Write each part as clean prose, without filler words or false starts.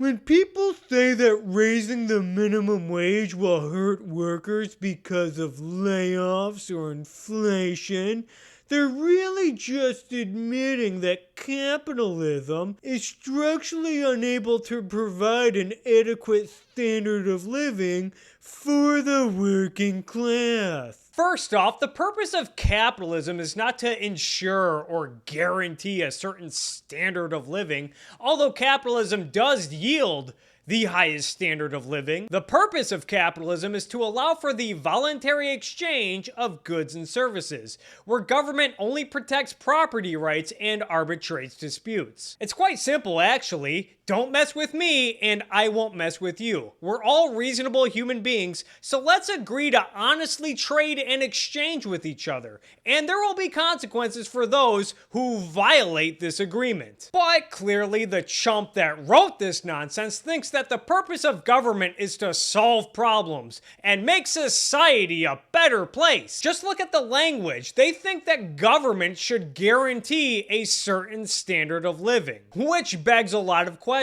When people say that raising the minimum wage will hurt workers because of layoffs or inflation, they're really just admitting that capitalism is structurally unable to provide an adequate standard of living for the working class. First off, the purpose of capitalism is not to ensure or guarantee a certain standard of living, although capitalism does yield the highest standard of living. The purpose of capitalism is to allow for the voluntary exchange of goods and services, where government only protects property rights and arbitrates disputes. It's quite simple, actually. Don't mess with me, and I won't mess with you. We're all reasonable human beings, so let's agree to honestly trade and exchange with each other. And there will be consequences for those who violate this agreement. But clearly, the chump that wrote this nonsense thinks that the purpose of government is to solve problems and make society a better place. Just look at the language. They think that government should guarantee a certain standard of living, which begs a lot of questions.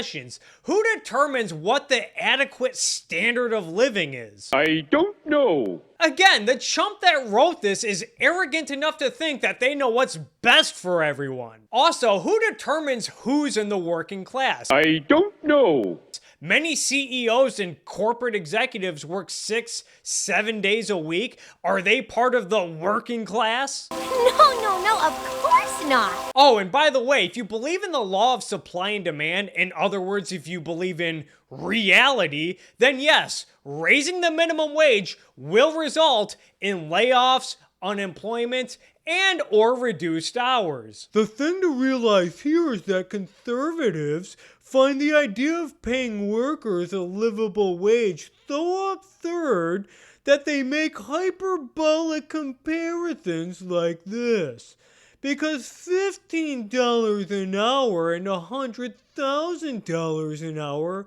Who determines what the adequate standard of living is? I don't know. Again, the chump that wrote this is arrogant enough to think that they know what's best for everyone. Also, who determines who's in the working class? I don't know. Many CEOs and corporate executives work 6-7 days a week. Are they part of the working class? No, of course not. Oh, and by the way, if you believe in the law of supply and demand, in other words, if you believe in reality, then yes, raising the minimum wage will result in layoffs, unemployment, and or reduced hours. The thing to realize here is that conservatives find the idea of paying workers a livable wage so absurd that they make hyperbolic comparisons like this. Because $15 an hour and $100,000 an hour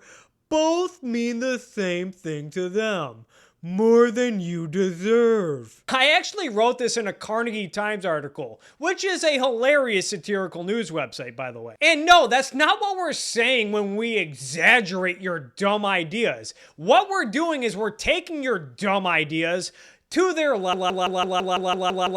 both mean the same thing to them. More than you deserve. I actually wrote this in a Carnegie Times article, which is a hilarious satirical news website, by the way. And no, that's not what we're saying when we exaggerate your dumb ideas. What we're doing is we're taking your dumb ideas to their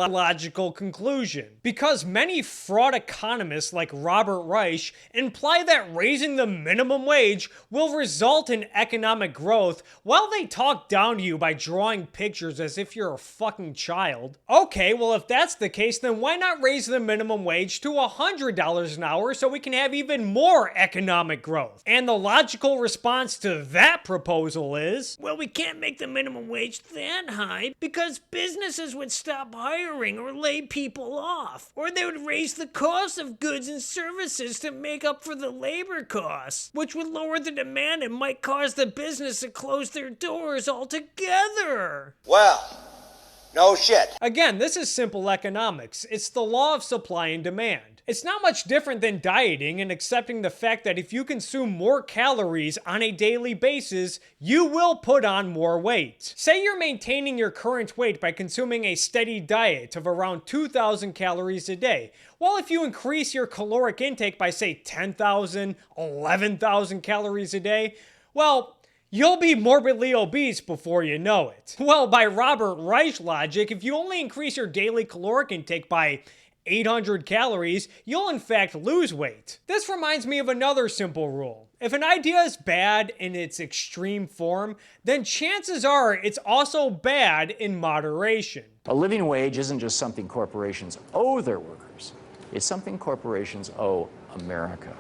logical conclusion. Because many fraud economists like Robert Reich imply that raising the minimum wage will result in economic growth while they talk down to you by drawing pictures as if you're a fucking child. Okay, well if that's the case, then why not raise the minimum wage to $100 an hour so we can have even more economic growth? And the logical response to that proposal is, well, we can't make the minimum wage that high because businesses would stop hiring or lay people off, or they would raise the cost of goods and services to make up for the labor costs, which would lower the demand and might cause the business to close their doors altogether. Well, no shit. Again, this is simple economics. It's the law of supply and demand. It's not much different than dieting and accepting the fact that if you consume more calories on a daily basis, you will put on more weight. Say you're maintaining your current weight by consuming a steady diet of around 2,000 calories a day. Well, if you increase your caloric intake by say 10,000, 11,000 calories a day, well, you'll be morbidly obese before you know it. Well, by Robert Reich logic, if you only increase your daily caloric intake by 800 calories, you'll in fact lose weight. This reminds me of another simple rule. If an idea is bad in its extreme form, then chances are it's also bad in moderation. A living wage isn't just something corporations owe their workers. It's something corporations owe America.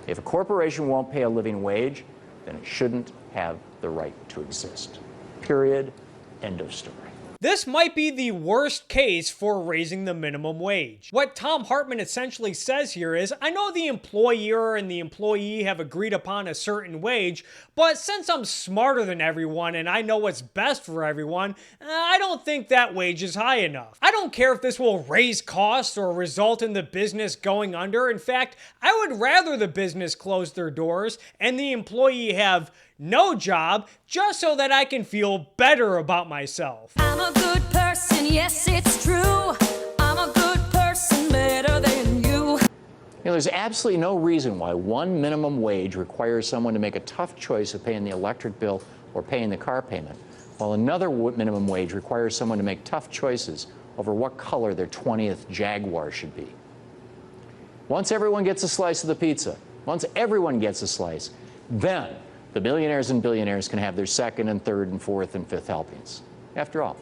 If a corporation won't pay a living wage, then it shouldn't have the right to exist. Period. End of story. This might be the worst case for raising the minimum wage. What Thom Hartmann essentially says here is, I know the employer and the employee have agreed upon a certain wage, but since I'm smarter than everyone and I know what's best for everyone, I don't think that wage is high enough. I don't care if this will raise costs or result in the business going under. In fact, I would rather the business close their doors and the employee have no job just so that I can feel better about myself. I'm a good person, yes, it's true. I'm a good person, better than you. there's absolutely no reason why one minimum wage requires someone to make a tough choice of paying the electric bill or paying the car payment, while another minimum wage requires someone to make tough choices over what color their 20th Jaguar should be. Once everyone gets a slice of the pizza, once everyone gets a slice, then the millionaires and billionaires can have their second and third and fourth and fifth helpings. After all,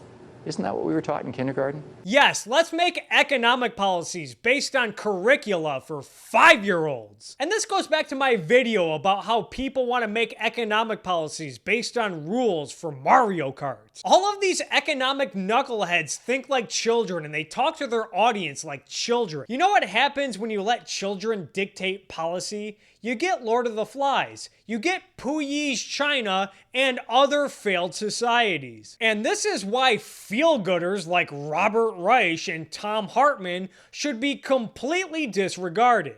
isn't that what we were taught in kindergarten? Yes, let's make economic policies based on curricula for 5-year-olds. And this goes back to my video about how people want to make economic policies based on rules for Mario Kart. All of these economic knuckleheads think like children and they talk to their audience like children. You know what happens when you let children dictate policy? You get Lord of the Flies, you get Puyi's China, and other failed societies. And this is why feel-gooders like Robert Reich and Tom Hartman should be completely disregarded.